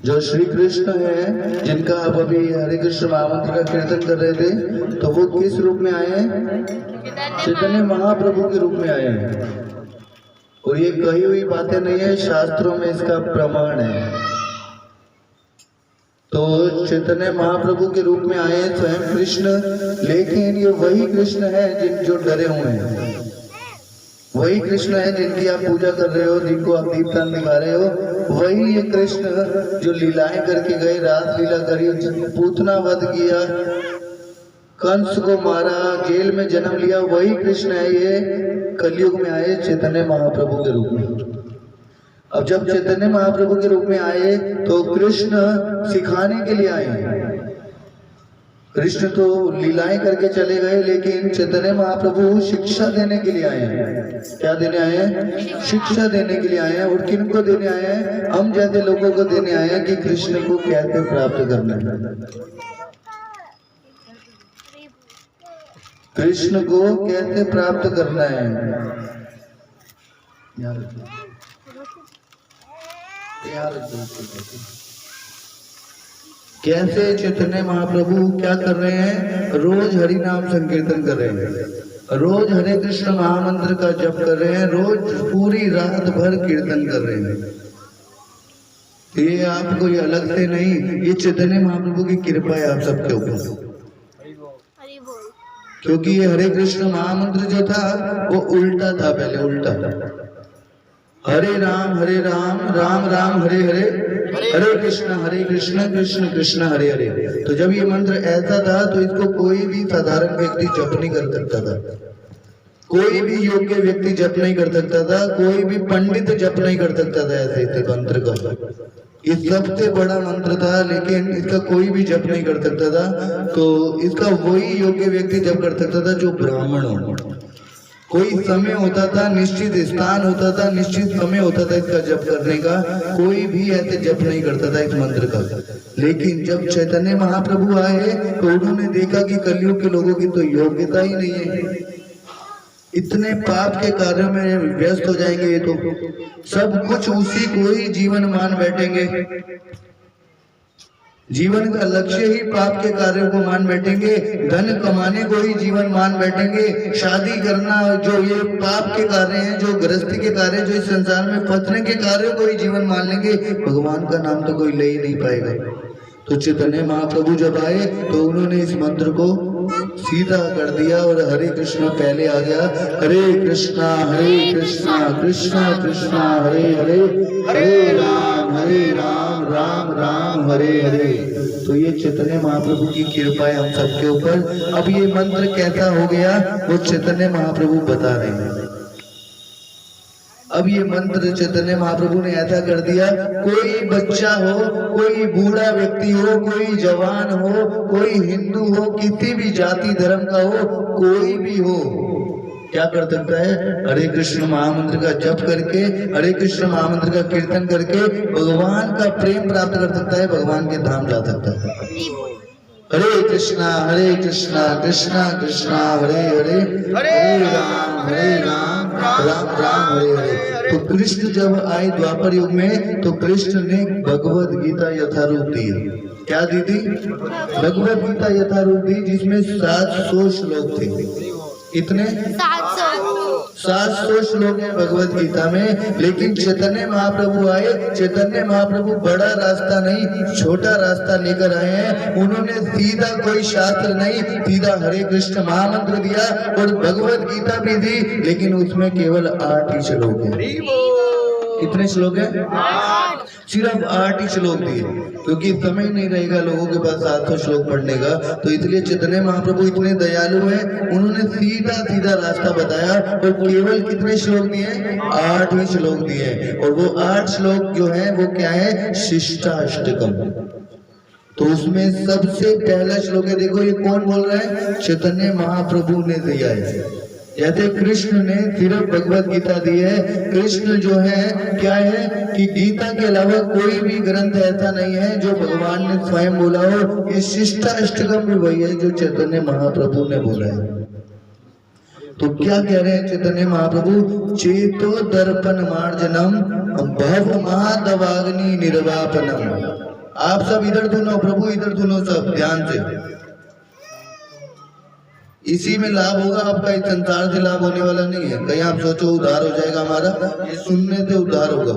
जो श्री कृष्ण है, जिनका आप अभी हरे कृष्ण महामंत्र का कीर्तन कर रहे थे, तो वो किस रूप में आए हैं? चैतन्य महाप्रभु के रूप में आए हैं। और ये कही हुई बातें नहीं है, शास्त्रों में इसका प्रमाण है। तो चैतन्य महाप्रभु के रूप में आए हैं स्वयं कृष्ण, लेकिन ये वही कृष्ण है जिन जो डरे हुए हैं, वही कृष्ण है जिनकी आप पूजा कर रहे हो, जिनको आप दीपदान दिखा रहे हो। वही ये कृष्ण जो लीलाएं करके गए, रास लीला करी, पूतना वध किया, कंस को मारा, जेल में जन्म लिया, वही कृष्ण है ये कलयुग में आए चैतन्य महाप्रभु के रूप में। अब जब चैतन्य महाप्रभु के रूप में आए तो कृष्ण सिखाने के लिए आए। कृष्ण तो लीलाएं करके चले गए, लेकिन चैतन्य महाप्रभु शिक्षा देने के लिए आए हैं। क्या देने आए हैं? शिक्षा देने के लिए आए हैं। और किन को देने आए हैं? हम जैसे लोगों को देने आए हैं कि कृष्ण को कैसे प्राप्त करना है, कृष्ण को कैसे प्राप्त करना है। कैसे चैतन्य महाप्रभु क्या कर रहे हैं? रोज हरि नाम संकीर्तन कर रहे हैं, रोज हरे कृष्ण महामंत्र का जप कर रहे हैं, रोज पूरी रात भर कीर्तन कर रहे हैं। ये आपको ये अलग से नहीं, ये चैतन्य महाप्रभु की कृपा है आप सबके ऊपर। क्योंकि ये हरे कृष्ण महामंत्र जो था वो उल्टा था, पहले उल्टा था। हरे राम राम राम हरे हरे, हरे कृष्ण कृष्ण कृष्ण हरे हरे। तो जब ये मंत्र ऐसा था तो इसको कोई भी साधारण व्यक्ति जप नहीं कर सकता था, कोई भी योग्य व्यक्ति जप नहीं कर सकता था, कोई भी पंडित जप नहीं कर सकता था ऐसे मंत्र का। ये सबसे बड़ा मंत्र था, लेकिन इसका कोई भी जप नहीं कर सकता था। तो इसका वही योग्य व्यक्ति जप कर सकता था जो ब्राह्मण हो। कोई समय होता था, निश्चित स्थान होता था, निश्चित समय होता था इसका जप करने का, कोई भी ऐसे जप नहीं करता था इस मंत्र का। लेकिन जब चैतन्य महाप्रभु आए तो उन्होंने देखा कि कलयुग के लोगों की तो योग्यता ही नहीं है, इतने पाप के कार्यों में व्यस्त हो जाएंगे, ये तो सब कुछ उसी को ही जीवन मान बैठेंगे, जीवन का लक्ष्य ही पाप के कार्यों को मान बैठेंगे, धन कमाने को ही जीवन मान बैठेंगे, शादी करना जो ये पाप के कार्य हैं, जो गृहस्थी के कार्य, जो इस संसार में फंसने के कार्यों को ही जीवन मान लेंगे, भगवान का नाम तो कोई ले ही नहीं पाएगा। तो चैतन्य महाप्रभु जब आए तो उन्होंने इस मंत्र को सीधा कर दिया और हरे कृष्ण पहले आ गया। हरे कृष्णा कृष्णा कृष्णा हरे हरे, हरे राम राम राम हरे हरे। तो ये चैतन्य महाप्रभु की कृपा है हम सबके ऊपर। अब ये मंत्र कैसा हो गया वो चैतन्य महाप्रभु बता रहे हैं। अब ये मंत्र चैतन्य महाप्रभु ने ऐसा कर दिया, कोई बच्चा हो, कोई बूढ़ा व्यक्ति हो, कोई जवान हो, कोई हिंदू हो, किसी भी जाति धर्म का हो, कोई भी हो, क्या कर सकता है? हरे कृष्ण महामंत्र का जप करके, हरे कृष्ण महामंत्र का कीर्तन करके भगवान का प्रेम प्राप्त कर सकता है, भगवान के धाम जा सकता है। हरे कृष्णा कृष्णा कृष्णा हरे हरे, हरे राम राम राम हरे हरे। तो कृष्ण जब आए द्वापर युग में तो कृष्ण ने भगवद गीता यथारूप दी। क्या दी थी? भगवद गीता यथारूप दी, जिसमें 700 श्लोक थे। कितने? 700 श्लोक है भगवद गीता में। लेकिन चैतन्य महाप्रभु आए, चैतन्य महाप्रभु बड़ा रास्ता नहीं, छोटा रास्ता लेकर आए हैं। उन्होंने सीधा कोई शास्त्र नहीं, सीधा हरे कृष्ण महामंत्र दिया और भगवद गीता भी दी, लेकिन उसमें केवल 8 ही श्लोक है। कितने श्लोक है? सिर्फ 8 ही श्लोक दिए, क्योंकि समय नहीं रहेगा लोगों के पास 700 श्लोक पढ़ने का। तो इसलिए चैतन्य महाप्रभु इतने दयालु हैं, उन्होंने सीधा सीधा रास्ता बताया और केवल कितने श्लोक दिए? 8 ही श्लोक दिए। और वो 8 श्लोक जो है वो क्या है? शिष्टाष्टकम। तो उसमें सबसे पहला श्लोक है, देखो ये कौन बोल रहा है? चैतन्य महाप्रभु ने दिया है। जैसे कृष्ण ने सिर्फ भगवद गीता दी है। कृष्ण जो है क्या है कि गीता के अलावा कोई भी ग्रंथ ऐसा नहीं है जो भगवान ने स्वयं बोला हो। ये शिष्टाष्टकम भी वही है जो चैतन्य महाप्रभु ने बोला है। तो क्या कह रहे हैं चैतन्य महाप्रभु? चेतो दर्पण मार्जनम भव महादवाग्नि निर्वापनम। आप सब इधर सुनो, प्रभु इधर सुनो, सब ध्यान से। इसी में लाभ होगा आपका, इस संसार से लाभ होने वाला नहीं है। कहीं आप सोचो उद्धार हो जाएगा हमारा, ये सुनने से उद्धार होगा,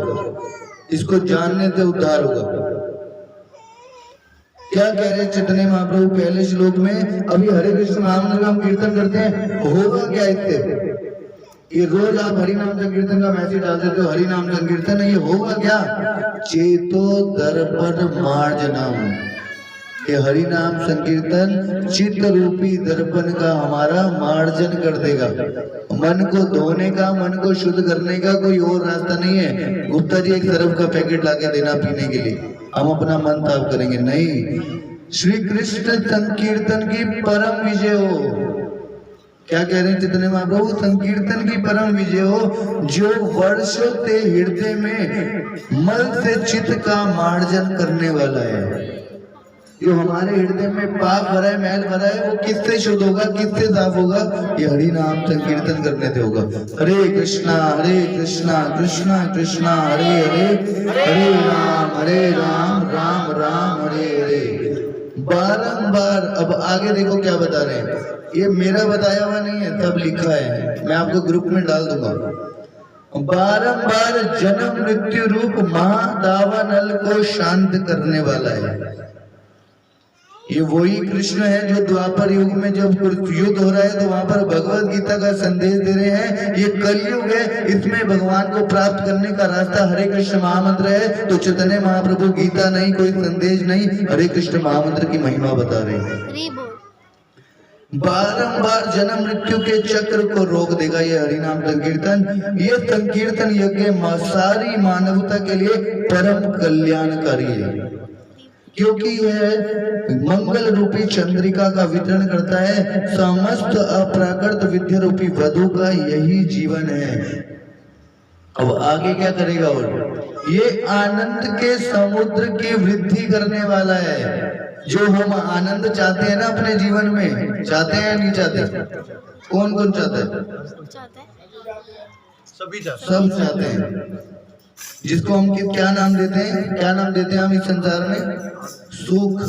इसको जानने से उद्धार होगा। क्या कह रहे चैतन्य महाप्रभु पहले श्लोक में? अभी हरे कृष्ण महामंत्र का हम कीर्तन करते हैं, होगा क्या इससे? ये रोज आप हरि नाम संकीर्तन का मैसेज डाल देते हो, हरि नाम संकीर्तन, ये होगा क्या? चेतो दर्पण मार्जनम, ये हरि नाम संकीर्तन चित्त रूपी दर्पण का हमारा मार्जन कर देगा। मन को धोने का, मन को शुद्ध करने का कोई और रास्ता नहीं है। गुप्ता जी एक सरफ का पैकेट लाके देना पीने के लिए, हम अपना मन साफ करेंगे नहीं। श्री कृष्ण संकीर्तन की परम विजय हो। क्या कह रहे हैं चैतन्य महाप्रभु? संकीर्तन की परम विजय हो, जो वर्षों से हृदय में मल से चित्त का मार्जन करने वाला है। जो हमारे हृदय में पाप भरा है, मैल भरा है, वो किससे शुद्ध होगा, किससे साफ होगा? ये हरि नाम संकीर्तन करने से होगा। हरे कृष्णा कृष्णा कृष्णा हरे हरे, हरे राम राम राम हरे हरे। बारंबार। अब आगे देखो क्या बता रहे हैं, ये मेरा बताया हुआ नहीं है, सब लिखा है, मैं आपको ग्रुप में डाल दूंगा। बारंबार जन्म मृत्यु रूप महादावानल को शांत करने वाला है। ये वही कृष्ण है जो द्वापर युग में जब युद्ध हो रहा है तो वहां पर भगवत गीता का संदेश दे रहे हैं। ये कलयुग है, इसमें भगवान को प्राप्त करने का रास्ता हरे कृष्ण महामंत्र है। तो चैतन्य महाप्रभु गीता नहीं, कोई संदेश नहीं, हरे कृष्ण महामंत्र की महिमा बता रहे हैं। बारंबार जन्म मृत्यु के चक्र को रोक देगा ये हरिनाम संकीर्तन। ये संकीर्तन यज्ञ सारी मानवता के लिए परम कल्याणकारी है, क्योंकि यह मंगल रूपी चंद्रिका का वितरण करता है। समस्त अप्राकृत विद्या रूपी वधु का यही जीवन है। अब आगे क्या करेगा? और ये आनंद के समुद्र की वृद्धि करने वाला है। जो हम आनंद चाहते हैं ना अपने जीवन में, चाहते हैं या नहीं चाहते? कौन कौन चाहता है? सब चाहते हैं। जिसको हम क्या नाम देते हैं? क्या नाम देते हैं हम इस संसार में? सुख।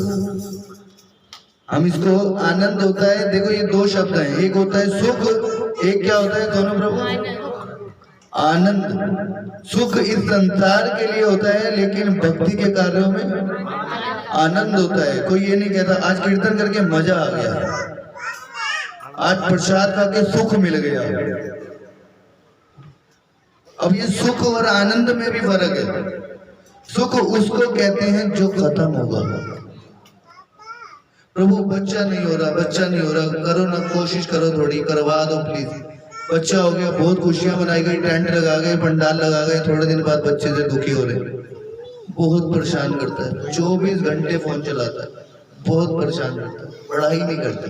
हम इसको आनंद होता है। देखो ये दो शब्द हैं, एक होता है सुख, एक क्या होता है दोनों प्रभु? आनंद। सुख इस संसार के लिए होता है, लेकिन भक्ति के कार्यों में आनंद होता है। कोई ये नहीं कहता आज कीर्तन करके मजा आ गया, आज प्रसाद खा के सुख मिल गया। अब ये सुख और आनंद में भी फर्क है। सुख उसको कहते हैं जो खत्म होगा। प्रभु बच्चा नहीं हो रहा, बच्चा नहीं हो रहा, करो ना, कोशिश करो, थोड़ी करवा दो प्लीज। बच्चा हो गया, बहुत खुशियां मनाई गई, टेंट लगा गए, पंडाल लगा गए, थोड़े दिन बाद बच्चे से दुखी हो रहे, बहुत परेशान करता है। 24 घंटे फोन चलाता है, बहुत परेशान करता है, पढ़ाई नहीं करता।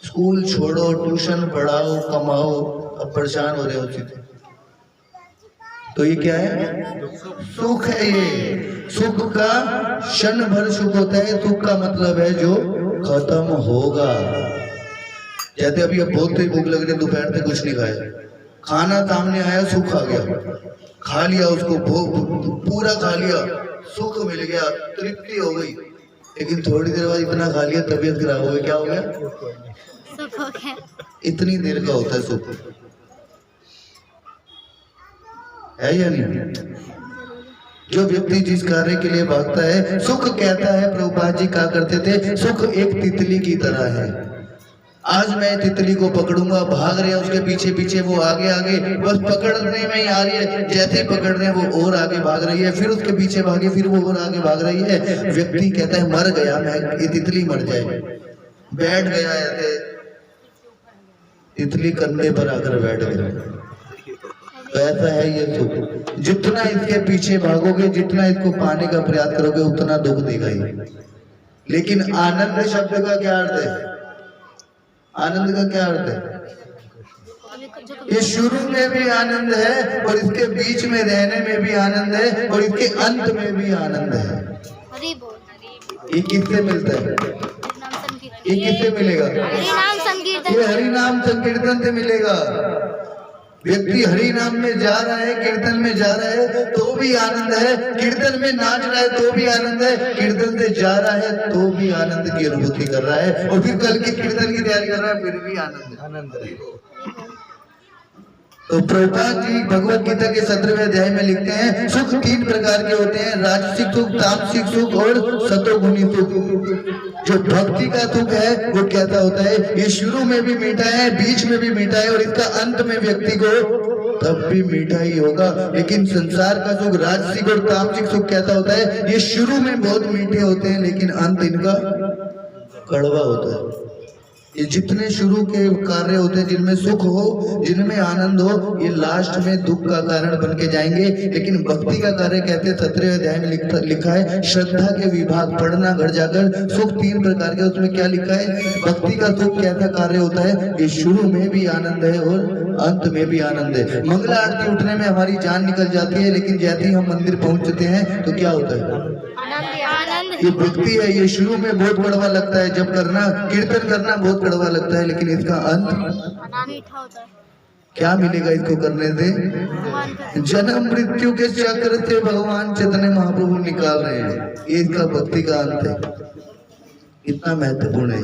स्कूल छोड़ो, ट्यूशन पढ़ाओ, कमाओ, अब परेशान हो रहे हो चीजें। तो ये क्या है? सुख है। ये सुख का क्षण भर सुख होता है। सुख का मतलब है जो खत्म होगा। कहते अभी अब बहुत तेज भूख लग रही है, दोपहर से कुछ नहीं खाया, खाना सामने आया, सुख आ गया, खा लिया, उसको पूरा खा लिया, सुख मिल गया, तृप्ति हो गई। लेकिन थोड़ी देर बाद इतना खा लिया, तबीयत खराब हो गई, क्या हो गया? सुख हो गया। इतनी देर का होता है सुख, है या नहीं? जो व्यक्ति जिस कार्य के लिए भागता है, सुख कहता है, प्रभुपाद जी कहा करते थे, सुख एक तितली की तरह है। आज मैं तितली को पकड़ूंगा, भाग रहे हैं उसके पीछे पीछे, वो आगे आगे, बस पकड़ने में ही आ रही है। जैसे ही पकड़ रहे हैं वो और आगे भाग रही है, फिर उसके पीछे भागे, फिर वो और आगे भाग रही है। व्यक्ति कहता है मर गया मैं, ये तितली मर जाए, बैठ गया ऐसे, तितली कंधे पर आकर बैठ गया। तो ऐसा है ये सुख। जितना इसके पीछे भागोगे, जितना इसको पाने का प्रयास करोगे, उतना दुख देगा ही। लेकिन आनंद शब्द का क्या अर्थ है? आनंद का क्या अर्थ है? ये शुरू में भी आनंद है, और इसके बीच में रहने में भी आनंद है, और इसके अंत में भी आनंद है। ये किससे मिलता है? ये किससे मिलेगा? ये हरि नाम संकीर्तन से मिलेगा। व्यक्ति हरि नाम में जा रहा है, कीर्तन में जा रहा है तो भी आनंद है, कीर्तन में नाच रहा है तो भी आनंद है, कीर्तन से जा रहा है तो भी आनंद की अनुभूति कर रहा है, और फिर कल की कीर्तन की तैयारी कर रहा है फिर भी आनंद है। तो प्रभुपाद जी भगवत गीता के 17वें अध्याय में लिखते हैं, सुख 3 प्रकार के होते हैं, राजसिक सुख, तामसिक सुख और सतोगुणी सुख। जो भक्ति का सुख है वो कैसा होता है? ये शुरू में भी मीठा है, बीच में भी मीठा है, और इसका अंत में व्यक्ति को तब भी मीठा ही होगा। लेकिन संसार का सुख, राजसिक और तामसिक सुख कैसा होता है? ये शुरू में बहुत मीठे होते हैं लेकिन अंत इनका कड़वा होता है। ये जितने शुरू के कार्य होते हैं जिनमें सुख हो, जिनमें आनंद हो, ये लास्ट में दुख का कारण बन के जाएंगे। लेकिन भक्ति का कार्य कहते हैं 17वें अध्याय में लिखा है, श्रद्धा के विभाग, पढ़ना घर जाकर, सुख 3 प्रकार के। उसमें क्या लिखा है? भक्ति का सुख कैसा कार्य होता है? ये शुरू में भी आनंद है और अंत में भी आनंद है। मंगला आरती उठने में हमारी जान निकल जाती है, लेकिन जैसे ही हम मंदिर पहुंचते हैं तो क्या होता है? ये भक्ति है, ये शुरू में बहुत कड़वा लगता है, जब करना कीर्तन करना बहुत कड़वा लगता है, लेकिन इसका अंत मीठा होता है। क्या मिलेगा इसको करने से? जन्म मृत्यु के चक्र से भगवान चैतन्य महाप्रभु निकाल रहे हैं, ये इसका भक्ति का अंत है। इतना महत्वपूर्ण है।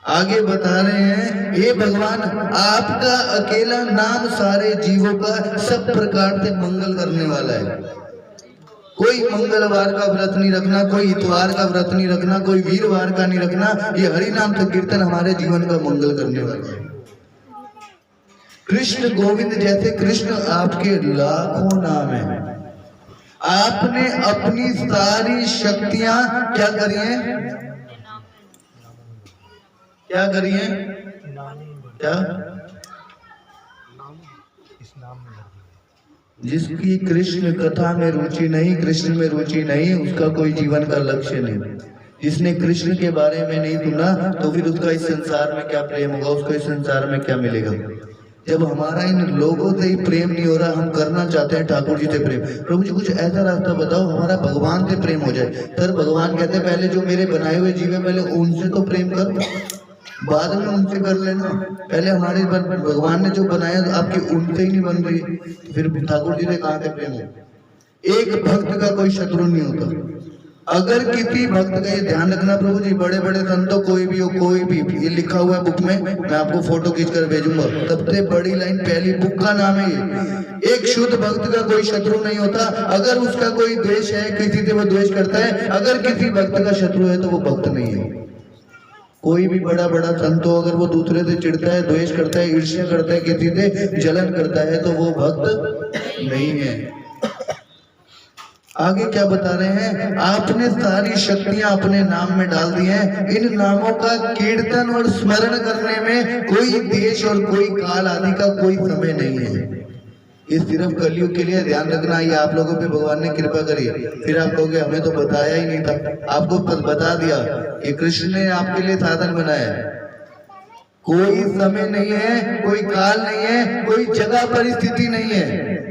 आगे बता रहे हैं, हे भगवान आपका अकेला नाम सारे जीवों का सब प्रकार से मंगल करने वाला है। कोई मंगलवार का व्रत नहीं रखना, कोई इतवार का व्रत नहीं रखना, कोई वीरवार का नहीं रखना। ये हरि नाम संकीर्तन हमारे जीवन का मंगल करने वाला है। कृष्ण गोविंद जैसे कृष्ण आपके लाखों नाम है। आपने अपनी सारी शक्तियां क्या करी हैं? क्या करी हैं? क्या? जिसकी कृष्ण कथा में रुचि नहीं, कृष्ण में रुचि नहीं, उसका कोई जीवन का लक्ष्य नहीं। जिसने कृष्ण के बारे में नहीं सुना तो फिर उसका इस संसार में क्या प्रेम होगा, उसको इस संसार में क्या मिलेगा? जब हमारा इन लोगों से ही प्रेम नहीं हो रहा, हम करना चाहते हैं ठाकुर जी से प्रेम। प्रभु जी कुछ ऐसा रास्ता बताओ हमारा भगवान से प्रेम हो जाए। सर भगवान कहते हैं पहले जो मेरे बनाए हुए जीव है पहले उनसे तो प्रेम करो, बाद में उनसे कर लेना। पहले हमारे भगवान ने जो बनाया तो आपकी उनसे ही नहीं बन रही, फिर ठाकुर जी ने कहा से प्रेम हो। एक भक्त का कोई शत्रु नहीं होता। अगर किसी भक्त का, ये ध्यान रखना प्रभु जी, बड़े बड़े संतों कोई भी हो, कोई भी, ये लिखा हुआ है बुक में, मैं आपको फोटो खींचकर भेजूंगा। सबसे बड़ी लाइन पहली बुक का नाम है ये। एक शुद्ध भक्त का कोई शत्रु नहीं होता। अगर उसका कोई द्वेष है, किसी से वो द्वेष करता है, अगर किसी भक्त का शत्रु है तो वो भक्त नहीं है। कोई भी बड़ा बड़ा संत हो, अगर वो दूसरे से चिढ़ता है, द्वेष करता है, ईर्ष्या करता है, किसी से जलन करता है तो वो भक्त नहीं है। आगे क्या बता रहे हैं? आपने सारी शक्तियां अपने नाम में डाल दी हैं। इन नामों का कीर्तन और स्मरण करने में कोई देश और कोई काल आदि का कोई समय नहीं है। ये सिर्फ कलयुग के लिए, ध्यान रखना। ये आप लोगों पे भगवान ने कृपा करी। फिर आप कहोगे हमें तो बताया ही नहीं था। आपको बता दिया, ये कृष्ण ने आपके लिए साधन बनाया है। कोई समय नहीं है, कोई काल नहीं है, कोई जगह परिस्थिति नहीं है।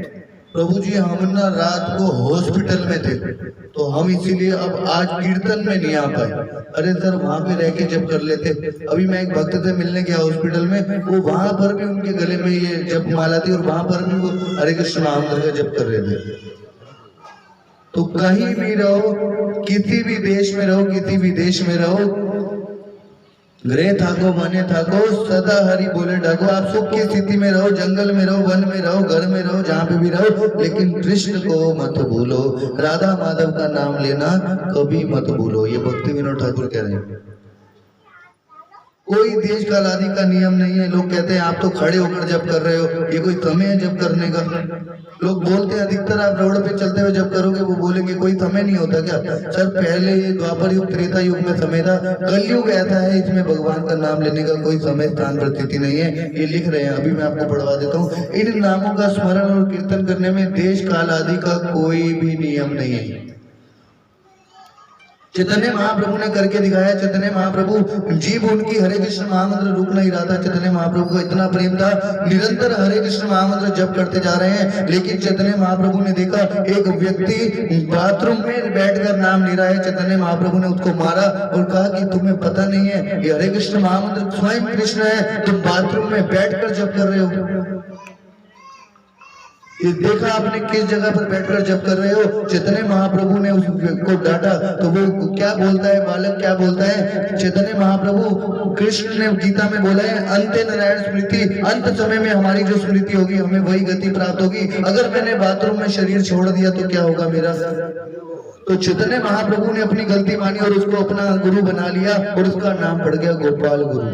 प्रभु जी हम ना रात को हॉस्पिटल में थे तो हम इसीलिए अब आज कीर्तन में नहीं आ पाए। अरे सर वहां पे रह के जब कर लेते। अभी मैं एक भक्त से मिलने गया हॉस्पिटल में, वो वहां पर भी उनके गले में ये जप माला थी और वहां पर भी वो हरे कृष्ण महामंत्र का जप कर रहे थे। तो कहीं भी रहो, किसी भी देश में रहो, किसी भी देश में रहो, गृह थाको बने थाको, सदा हरि बोले ढाको। आप सुख की स्थिति में रहो, जंगल में रहो, वन में रहो, घर में रहो, जहाँ पे भी रहो, लेकिन कृष्ण को मत भूलो। राधा माधव का नाम लेना कभी मत भूलो। ये भक्ति विनोद ठाकुर कह रहे हैं। कोई देश काल आदि का नियम नहीं है। लोग कहते हैं आप तो खड़े होकर जब कर रहे हो, ये कोई समय है जब करने का? लोग बोलते हैं अधिकतर आप रोड पे चलते हुए जब करोगे वो बोलेंगे कोई समय नहीं होता क्या? सर पहले ये द्वापर युग त्रेता युग में समय था, कलयुग ऐसा है इसमें भगवान का नाम लेने का कोई समय स्थान परिस्थिति नहीं है। ये लिख रहे हैं, अभी मैं आपको पढ़वा देता हूँ। इन नामों का स्मरण और कीर्तन करने में देश काल आदि का कोई भी नियम नहीं है। चैतन्य महाप्रभु ने करके दिखाया। चैतन्य महाप्रभु जीव उनकी हरे कृष्ण महामंत्र रुक नहीं रहा था। चैतन्य महाप्रभु को इतना प्रेम था, निरंतर हरे कृष्ण महामंत्र जप करते जा रहे हैं। लेकिन चैतन्य महाप्रभु ने देखा एक व्यक्ति बाथरूम में बैठकर नाम ले रहा है। चैतन्य महाप्रभु ने उसको मारा और कहा कि तुम्हें पता नहीं है ये हरे कृष्ण महामंत्र स्वयं कृष्ण है, तुम बाथरूम में बैठकर जप कर रहे हो। ये देखा आपने किस जगह पर बैठकर जब कर रहे हो। चैतन्य महाप्रभु ने उसको डांटा तो वो क्या बोलता है, बालक क्या बोलता है। चैतन्य महाप्रभु कृष्ण ने गीता में बोला है, अंत्य नारायण स्मृति, अंत समय में हमारी जो स्मृति होगी हमें वही गति प्राप्त होगी। अगर मैंने बाथरूम में शरीर छोड़ दिया तो क्या होगा मेरा। तो चैतन्य महाप्रभु ने अपनी गलती मानी और उसको अपना गुरु बना लिया और उसका नाम पड़ गया गोपाल गुरु।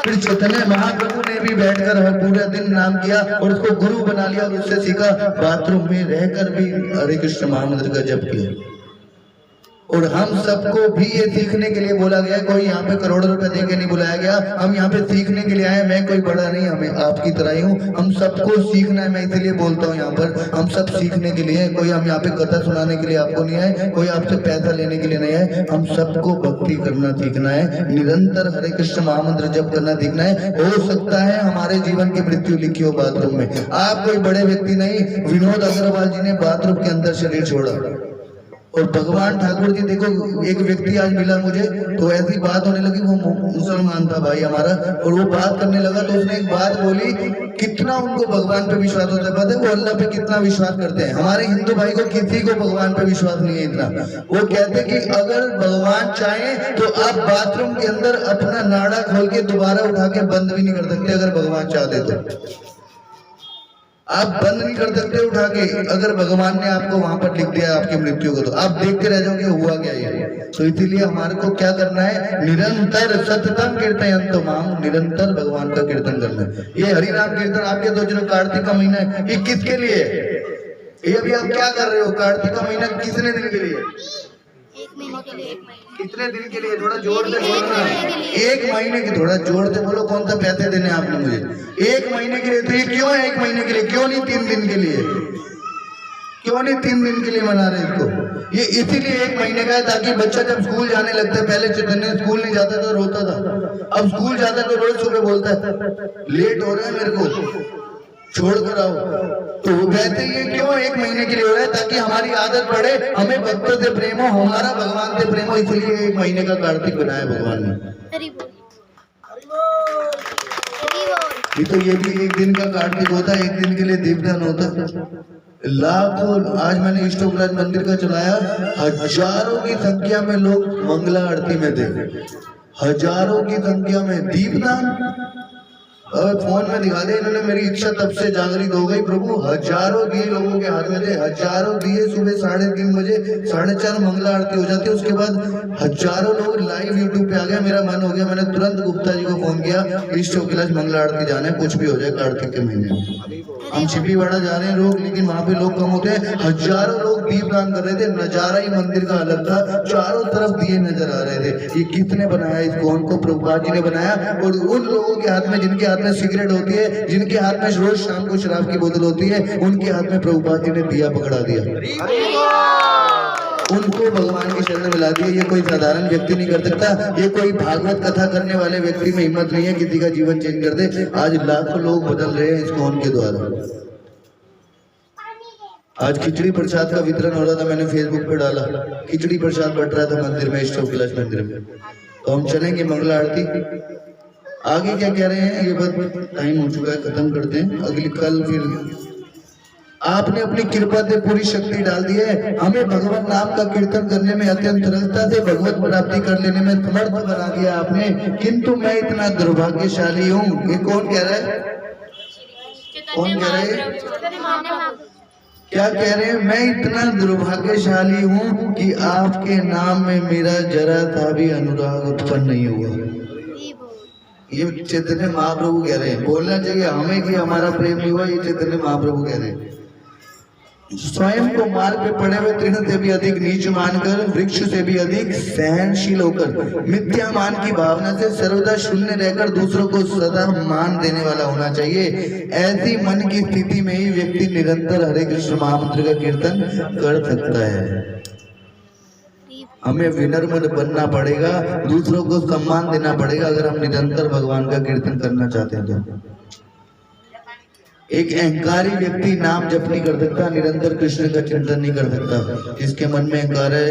फिर चैतन्य महाप्रभु ने भी बैठकर पूरा दिन नाम किया और उसको गुरु बना लिया और उससे सीखा। बाथरूम में रहकर भी हरे कृष्ण महामंत्र का जप किया। और हम सबको भी ये सीखने के लिए बोला गया। कोई यहाँ पे करोड़ों रुपए देके नहीं बुलाया गया। हम यहाँ पे सीखने के लिए आए। मैं कोई बड़ा नहीं, हमें आपकी तरह ही हूँ। हम सबको सीखना है। मैं इसलिए बोलता हूँ यहाँ पर हम सब सीखने के लिए। कोई हम यहाँ पे कथा सुनाने के लिए आपको नहीं आए, कोई आपसे पैसा लेने के लिए नहीं आए। हम सबको भक्ति करना सीखना है, निरंतर हरे कृष्ण महामंत्र जप करना सीखना है। हो सकता है हमारे जीवन की मृत्यु लिखी हो बाथरूम में। आप कोई बड़े व्यक्ति नहीं। विनोद अग्रवाल जी ने बाथरूम के अंदर शरीर छोड़ा और भगवान ठाकुर जी देखो, एक व्यक्ति आज मिला मुझे तो ऐसी बात होने लगी। वो मुसलमान था भाई हमारा और वो बात करने लगा तो उसने एक बात बोली, कितना उनको भगवान पे विश्वास होता है। पता है वो अल्लाह पे कितना विश्वास करते हैं। हमारे हिंदू भाई को किसी को भगवान पे विश्वास नहीं है इतना। वो कहते कि अगर भगवान चाहे तो आप बाथरूम के अंदर अपना नाड़ा खोल के दोबारा उठा के बंद भी नहीं कर सकते। अगर भगवान चाहते तो आप बंद नहीं कर सकते उठा के। अगर भगवान ने आपको वहां पर लिख दिया आपकी मृत्यु को तो आप देखते रह जाओगे हुआ क्या ये। तो इसीलिए हमारे को क्या करना है, निरंतर सततम कीर्तयन्तु माम, निरंतर भगवान का कीर्तन करना है। ये हरिनाम कीर्तन आपके दो जो कार्तिक का महीना है ये किसके लिए है। ये अभी आप क्या कर रहे हो। कार्तिक का महीना कितने दिन के लिए, कितने दिन के लिए, थोड़ा जोर से बोलना। 1 महीने की, थोड़ा जोर से बोलो। कौन सा पैसे देने आपने मुझे। 1 महीने के लिए। तो ये क्यों है 1 महीने के लिए, क्यों नहीं 3 दिन के लिए, क्यों नहीं 3 दिन के लिए मना रहे इसको। ये इसीलिए 1 महीने का है ताकि बच्चा जब स्कूल जाने लगता है, पहले चैतन्य स्कूल नहीं जाता था रोता था, अब स्कूल जाता है तो रोज सुबह बोलता है लेट हो रहा है मेरे को छोड़ कर आओ। तो वो कहते हैं ये क्यों 1 महीने के लिए हो रहा है, ताकि हमारी आदत पड़े, हमें भक्तों से प्रेम हो, हमारा भगवान से प्रेम हो। इसलिए 1 महीने का कार्तिक बनाया भगवान ने। तो ये भी 1 दिन का कार्तिक होता है, 1 दिन के लिए दीपदान होता है। लाखों, आज मैंने इष्टोपराज मंदिर का चलाया, हजारों की संख्या में लोग मंगला आरती में थे, हजारों की संख्या में दीपदान। फोन में दिखा दे इन्होंने। मेरी इच्छा तब से जागृत हो गई प्रभु। हजारों दिए लोगों के हाथ में थे, हजारों दिए। सुबह 3:30 बजे 4:30 मंगला आरती हो जाती है। उसके बाद हजारों लोग लाइव यूट्यूब पे आ गया। मेरा मन हो गया, मैंने तुरंत गुप्ता जी को फोन किया, इष्ट कैलाश मंगला आरती जाना है, कुछ भी हो जाए कार्तिक के महीने में। हम छिपीवाड़ा जा रहे हैं लोग, लेकिन वहां पे लोग कम होते हैं। हजारों लोग दीपदान कर रहे थे। नजारा ही मंदिर का अलग था, चारों तरफ दिए नजर आ रहे थे। ये किसने बनाया इसको, उनको प्रभुपाद जी ने बनाया। और उन लोगों के हाथ में जिनके हाथ में सिगरेट होती है, जिनके हाथ में रोज शाम को शराब की बोतल होती है, उनके हाथ में प्रभुपाद जी ने दिया पकड़ा दिया, उनको भगवान की शरण मिला दिया। ये कोई साधारण व्यक्ति नहीं कर सकता। ये कोई भागवत कथा करने वाले व्यक्ति में हिम्मत नहीं है किसी का जीवन चेंज कर दे। आज लाखों लोग बदल रहे हैं इसको उनके द्वारा। आज खिचड़ी प्रसाद का वितरण हो रहा था, मैंने फेसबुक पे डाला, खिचड़ी प्रसाद बट रहा था मंदिर में, इष्ट कैलाश मंदिर में। तो हम चलेंगे मंगला आरती। आगे क्या कह रहे हैं ये बस टाइम हो चुका है, खत्म करते हैं। अगली कल फिर आपने अपनी कृपा से पूरी शक्ति डाल दी है। हमें भगवान नाम का कीर्तन करने में अत्यंत सरलता से भगवत प्राप्ति कर लेने में समर्थ बना दिया आपने। किंतु मैं इतना दुर्भाग्यशाली हूँ। ये कौन कह रहा है, कौन कह रहा है, क्या कह रहे हैं। मैं इतना दुर्भाग्यशाली हूँ कि आपके नाम में मेरा जरा सा भी अनुराग उत्पन्न नहीं हुआ। ये चैतन्य महाप्रभु कह रहे हैं। बोलना चाहिए हमें कि हमारा प्रेम नहीं हुआ, ये चैतन्य महाप्रभु कह रहे हैं। स्वयं को मार्ग पे पड़े हुए तृण से भी अधिक नीच मानकर, वृक्ष से भी अधिक सहनशील होकर, मिथ्या मान की भावना से सर्वदा शून्य रहकर दूसरों को सदा मान देने वाला होना चाहिए। ऐसी मन की स्थिति में ही व्यक्ति निरंतर हरे कृष्ण महामंत्र का कीर्तन कर सकता है। हमें विनम्र बनना पड़ेगा, दूसरों को सम्मान देना पड़ेगा अगर हम निरंतर भगवान का कीर्तन करना चाहते हैं तो। एक अहंकारी व्यक्ति नाम जप नहीं कर सकता, निरंतर कृष्ण का चिंतन नहीं कर सकता। जिसके मन में अहंकार है,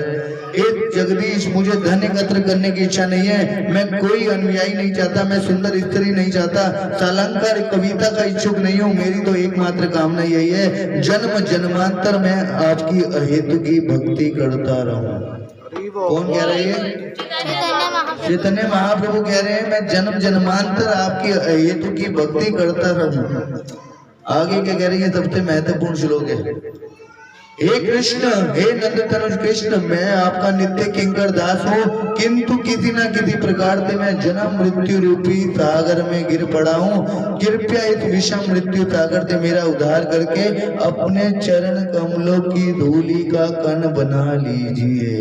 एक जगदीश मुझे धन एकत्र करने की इच्छा नहीं है, मैं कोई अनुयायी नहीं चाहता, मैं सुंदर स्त्री नहीं चाहता, सालंकार कविता का इच्छुक नहीं हूँ, मेरी तो एकमात्र कामना यही है जन्म जन्मांतर में आपकी अहेतु की भक्ति करता रहूं। कौन कह रहे हैं? चैतन्य महाप्रभु कह रहे हैं मैं जन्म जन्मांतर आपकी अहेतु की भक्ति करता रहूं। आगे क्या कह रही है? सबसे महत्वपूर्ण श्लोक है, हे कृष्ण, हे नंद तनुज कृष्ण, मैं आपका नित्य किंकर दास हूँ, किंतु किसी न किसी प्रकार से मैं जन्म मृत्यु रूपी सागर में गिर पड़ा हूँ। कृपया इस विषम मृत्यु सागर से मेरा उद्धार करके अपने चरण कमलों की धूलि का कण बना लीजिए।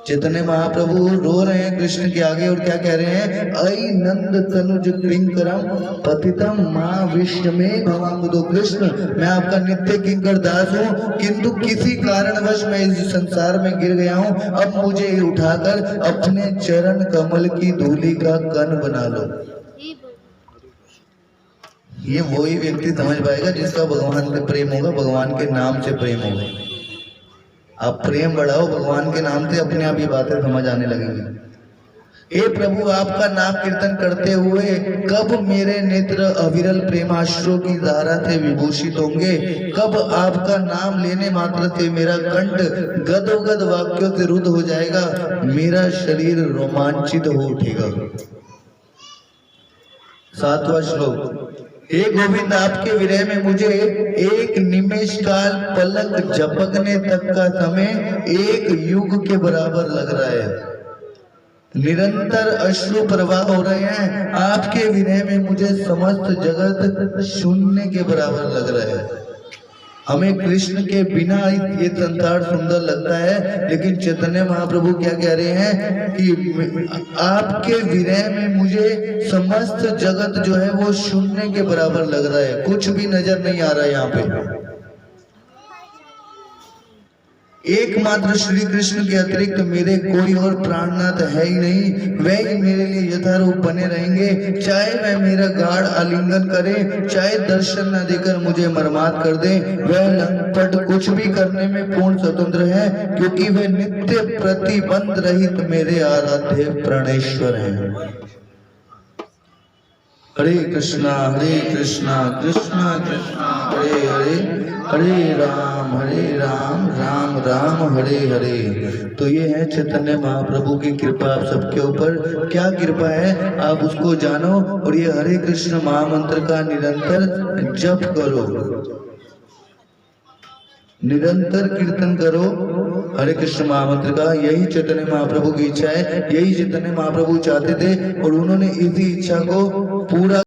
चैतन्य महाप्रभु रो रहे हैं कृष्ण के आगे और क्या कह रहे हैं? अई नंद तनुज किंकरम पतितम मां विश्व में भवामुदो कृष्ण, मैं आपका नित्य किंकर दास हूँ, किंतु किसी कारणवश मैं इस संसार में गिर गया हूँ, अब मुझे उठाकर अपने चरण कमल की धूलि का कण बना लो। ये वही व्यक्ति समझ पाएगा जिसका भगवान से प्रेम होगा, भगवान के नाम से प्रेम होगा। आप प्रेम बढ़ाओ भगवान के नाम से, अपने आप ये बातें समझ आने लगेंगी। हे प्रभु, आपका नाम कीर्तन करते हुए कब मेरे नेत्र अविरल प्रेमाश्रु की धारा से विभूषित होंगे? कब आपका नाम लेने मात्र से मेरा कंठ गदोगद वाक्यों से रुद्ध हो जाएगा, मेरा शरीर रोमांचित हो उठेगा। 7वां श्लोक, हे गोविंद, आपके विरह में मुझे एक निमेष काल पलक झपकने तक का समय एक युग के बराबर लग रहा है। निरंतर अश्रु प्रवाह हो रहे हैं, आपके विरह में मुझे समस्त जगत शून्य के बराबर लग रहा है। हमें कृष्ण के बिना ये संसार सुंदर लगता है, लेकिन चैतन्य महाप्रभु क्या कह रहे हैं कि आपके विरह में मुझे समस्त जगत जो है वो शून्य के बराबर लग रहा है, कुछ भी नजर नहीं आ रहा है यहाँ पे। एकमात्र श्री कृष्ण के अतिरिक्त मेरे कोई और प्राणनाथ है ही नहीं, वे ही मेरे लिए यथारूप बने रहेंगे। चाहे वह मेरा गाढ़ आलिंगन करे, चाहे दर्शन न देकर मुझे मरमात कर दे, वह लंपट कुछ भी करने में पूर्ण स्वतंत्र है, क्योंकि वे नित्य प्रतिबंध रहित मेरे आराध्य प्राणेश्वर हैं। हरे कृष्णा कृष्णा कृष्णा हरे हरे, हरे राम राम राम हरे हरे। तो ये है चैतन्य महाप्रभु की कृपा आप सबके ऊपर। क्या कृपा है आप उसको जानो, और ये हरे कृष्ण महामंत्र का निरंतर जप करो, निरंतर कीर्तन करो हरे कृष्ण महामंत्र का। यही चैतन्य महाप्रभु की इच्छा है, यही चैतन्य महाप्रभु चाहते थे, और उन्होंने इसी इच्छा को पूरा